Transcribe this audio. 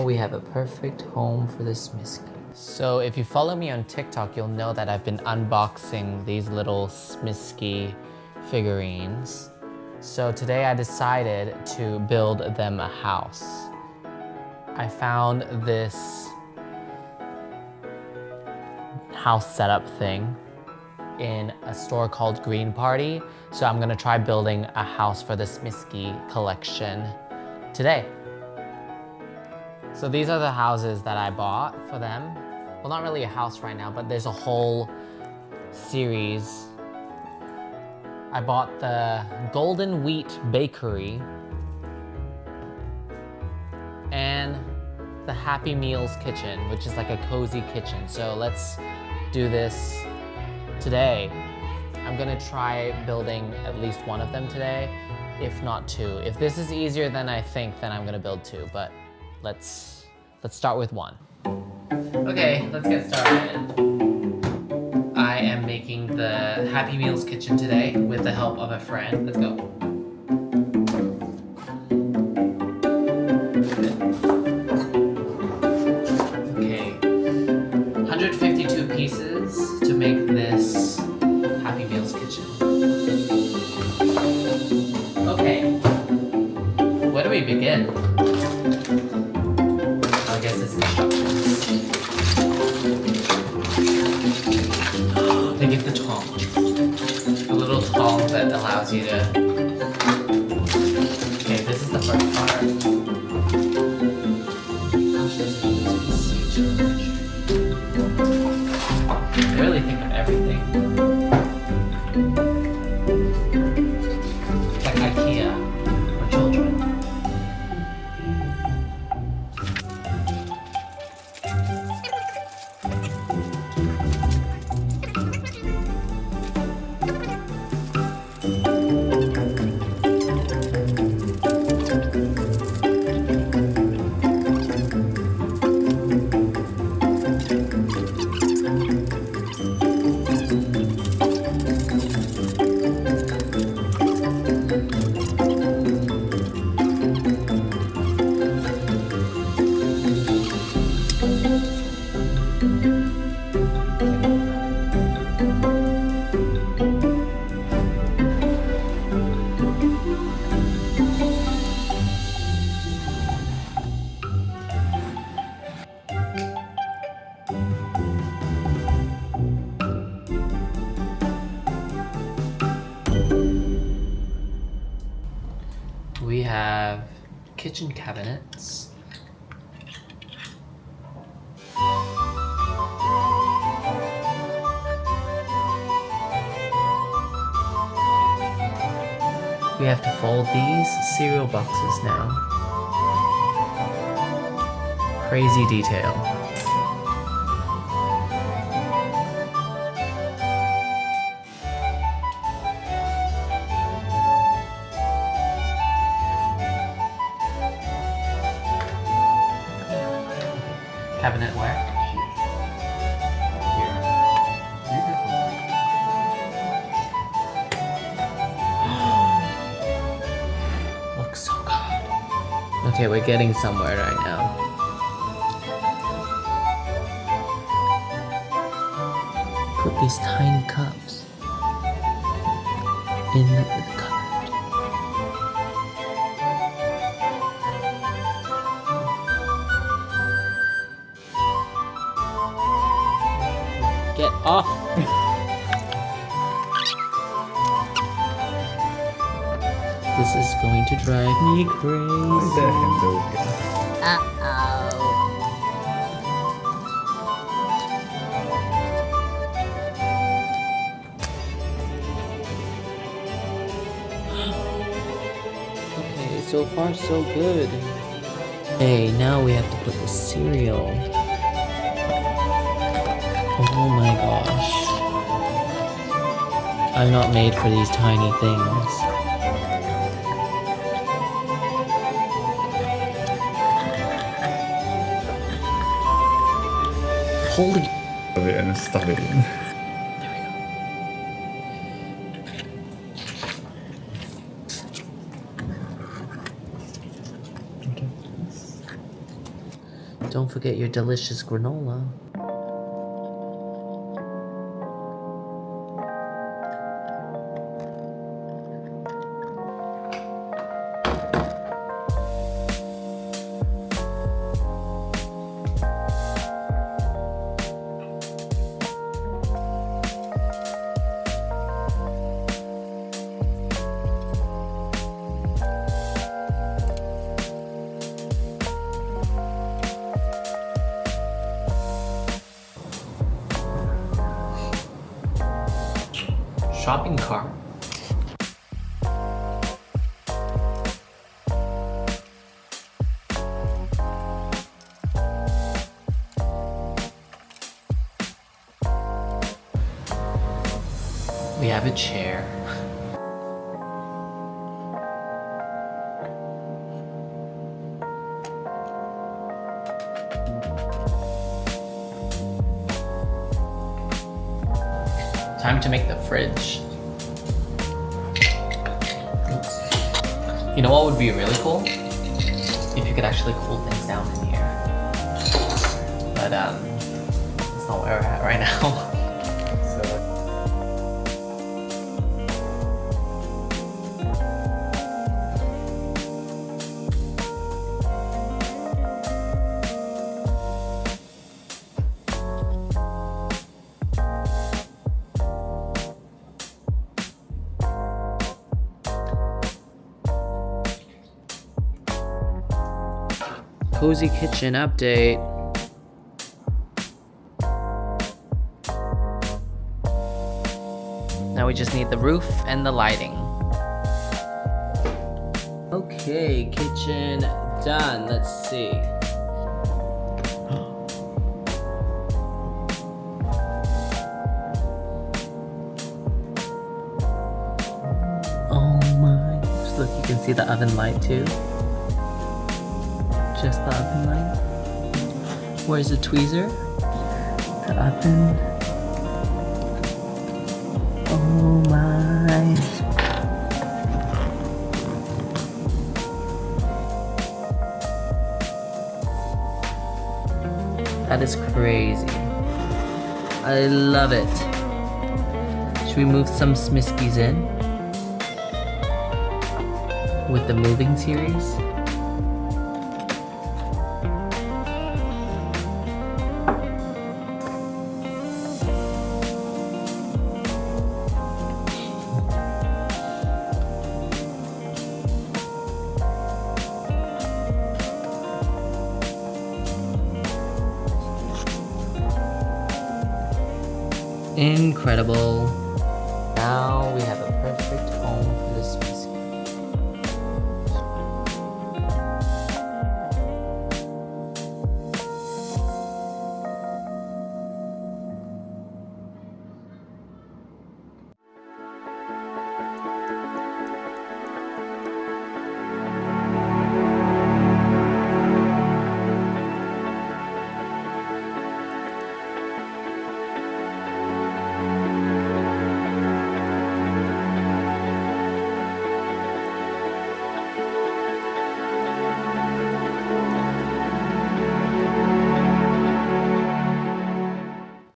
we have a perfect home for the Smiski. So if you follow me on TikTok, you'll know that I've been unboxing these little Smiski figurines. So today I decided to build them a house. I found this house setup thing in a store called Green Party. So I'm gonna try building a house for the Smiski collection today. So these are the houses that I bought for them. Well, not really a house right now, but there's a whole series. I bought the Golden Wheat Bakery and the Happy Meals Kitchen, which is like a cozy kitchen. So let's do this today. I'm gonna try building at least one of them today, if not two. If this is easier than I think, then I'm gonna build two, but let's start with one. Okay, let's get started. I am making the Happy Meals kitchen today with the help of a friend. Let's go. Okay, 152 pieces to make this Happy Meals kitchen. Okay, where do we begin? I guess it's instructions. They give the tong. A little tong that allows you to... Okay, this is the first part. Gosh, this is huge. They really think of everything. It's like IKEA for children. We have kitchen cabinets. We have to fold these cereal boxes now. Crazy detail. Cabinet where? Looks so good. Okay, we're getting somewhere right now. Put these tiny cups in the cupboard. Get off! This is going to drive me crazy. Uh-oh. Okay, so far so good. Okay, now we have to put the cereal. Oh my gosh. I'm not made for these tiny things. Holy... And stuff it in. There we go. Don't forget your delicious granola. Shopping cart. We have a chair. Time to make the fridge. Oops. You know what would be really cool? If you could actually cool things down in here. But that's not where we're at right now. Cozy kitchen update. Now we just need the roof and the lighting. Okay, kitchen done. Let's see. Oh my gosh, look, you can see the oven light too. Just the oven light. Where's the tweezer? The oven. Oh my. That is crazy. I love it. Should we move some Smiskis in? With the moving series? Incredible. Now we have a